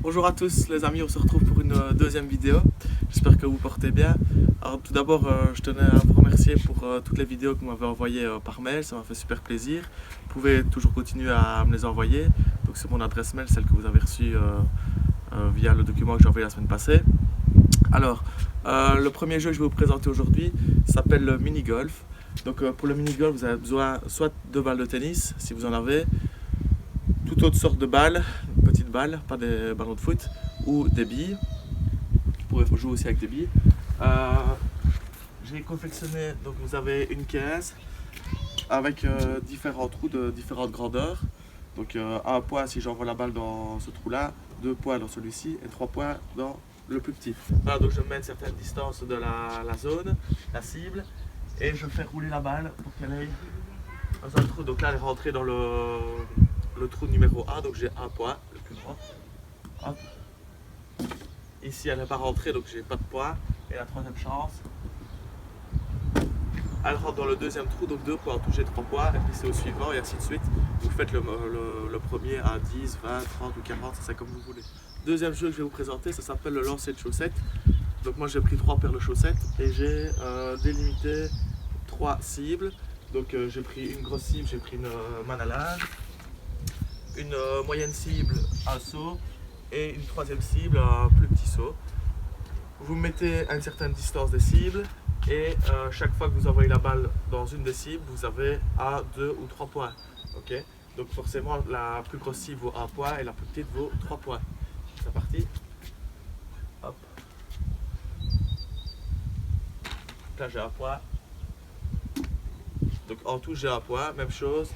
Bonjour à tous les amis, on se retrouve pour une deuxième vidéo. J'espère que vous portez bien. Alors tout d'abord, je tenais à vous remercier pour toutes les vidéos que vous m'avez envoyées par mail, ça m'a fait super plaisir. Vous pouvez toujours continuer à me les envoyer. Donc c'est mon adresse mail, celle que vous avez reçue via le document que j'ai envoyé la semaine passée. Alors, le premier jeu que je vais vous présenter aujourd'hui s'appelle le mini-golf. Donc pour le mini-golf, vous avez besoin soit de balles de tennis, si vous en avez, toute autre sorte de balles, petites balles, pas des ballons de foot, ou des billes. Vous pouvez jouer aussi avec des billes. J'ai confectionné, donc vous avez une caisse avec différents trous de différentes grandeurs. Donc un point si j'envoie la balle dans ce trou là, 2 points dans celui-ci et 3 points dans le plus petit. Voilà, donc je mets une certaine distance de la zone, la cible, et je fais rouler la balle pour qu'elle aille dans un trou. Donc là elle est rentrée dans le trou numéro 1, donc j'ai un point, le plus grand. Hop. Ici elle n'est pas rentrée, donc j'ai pas de point. Et la troisième chance, elle rentre dans le deuxième trou, donc 2 points, toucher 3 points, et puis c'est au suivant, et ainsi de suite. Vous faites le premier à 10, 20, 30 ou 40, c'est comme vous voulez. Deuxième jeu que je vais vous présenter, ça s'appelle le lancer de chaussettes. Donc moi j'ai pris 3 paires de chaussettes et j'ai délimité 3 cibles. Donc j'ai pris une grosse cible, j'ai pris une manne à linge, une moyenne cible, un seau, et une troisième cible, un plus petit seau. Vous mettez à une certaine distance des cibles et chaque fois que vous envoyez la balle dans une des cibles, vous avez 1, 2 ou 3 points. Okay, donc forcément la plus grosse cible vaut 1 point et la plus petite vaut 3 points. C'est parti. Hop. Là j'ai un point. Donc en tout j'ai un point, même chose.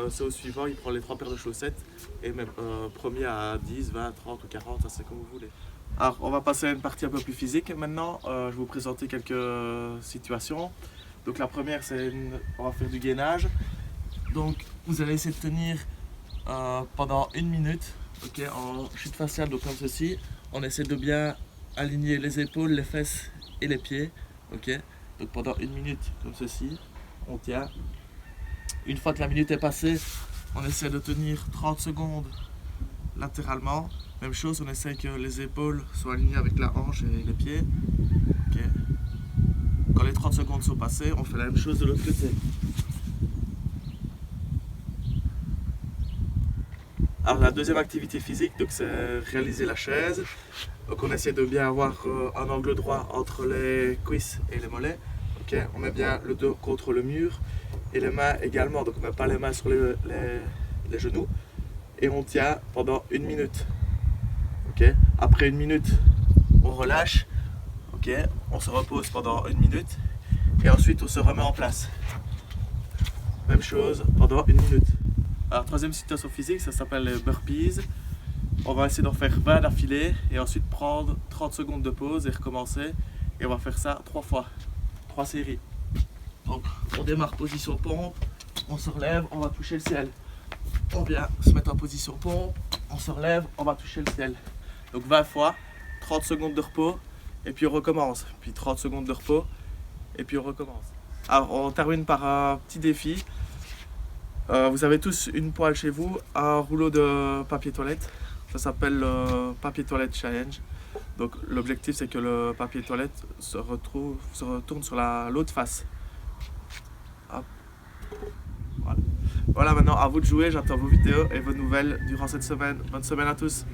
C'est au suivant, il prend les 3 paires de chaussettes et même premier à 10, 20, 30 ou 40, ça c'est comme vous voulez. Alors on va passer à une partie un peu plus physique maintenant. Je vais vous présenter quelques situations. Donc la première c'est on va faire du gainage. Donc vous allez essayer de tenir pendant 1 minute, okay, en chute faciale, donc comme ceci. On essaie de bien aligner les épaules, les fesses et les pieds. Okay. Donc pendant 1 minute comme ceci, on tient. Une fois que la minute est passée, on essaie de tenir 30 secondes latéralement. Même chose, on essaie que les épaules soient alignées avec la hanche et les pieds. Okay. Quand les 30 secondes sont passées, on fait la même chose de l'autre côté. Alors la deuxième activité physique, c'est réaliser la chaise. Donc on essaie de bien avoir un angle droit entre les cuisses et les mollets. Okay. On met bien le dos contre le mur. Et les mains également, donc on ne met pas les mains sur les genoux. Et on tient pendant 1 minute. Okay. Après 1 minute, on relâche. Okay. On se repose pendant 1 minute. Et ensuite, on se remet en place. Même chose pendant 1 minute. Alors, troisième situation physique, ça s'appelle les burpees. On va essayer d'en faire 20 d'affilée. Et ensuite prendre 30 secondes de pause et recommencer. Et on va faire ça 3 fois. 3 séries. Donc on démarre position pompe, on se relève, on va toucher le ciel. On vient se mettre en position pompe, on se relève, on va toucher le ciel. Donc 20 fois, 30 secondes de repos, et puis on recommence. Puis 30 secondes de repos, et puis on recommence. Alors on termine par un petit défi. Vous avez tous une poêle chez vous, un rouleau de papier toilette. Ça s'appelle le papier toilette challenge. Donc l'objectif c'est que le papier toilette se retourne sur l'autre face. Hop. Voilà, maintenant à vous de jouer, j'attends vos vidéos et vos nouvelles durant cette semaine. Bonne semaine à tous.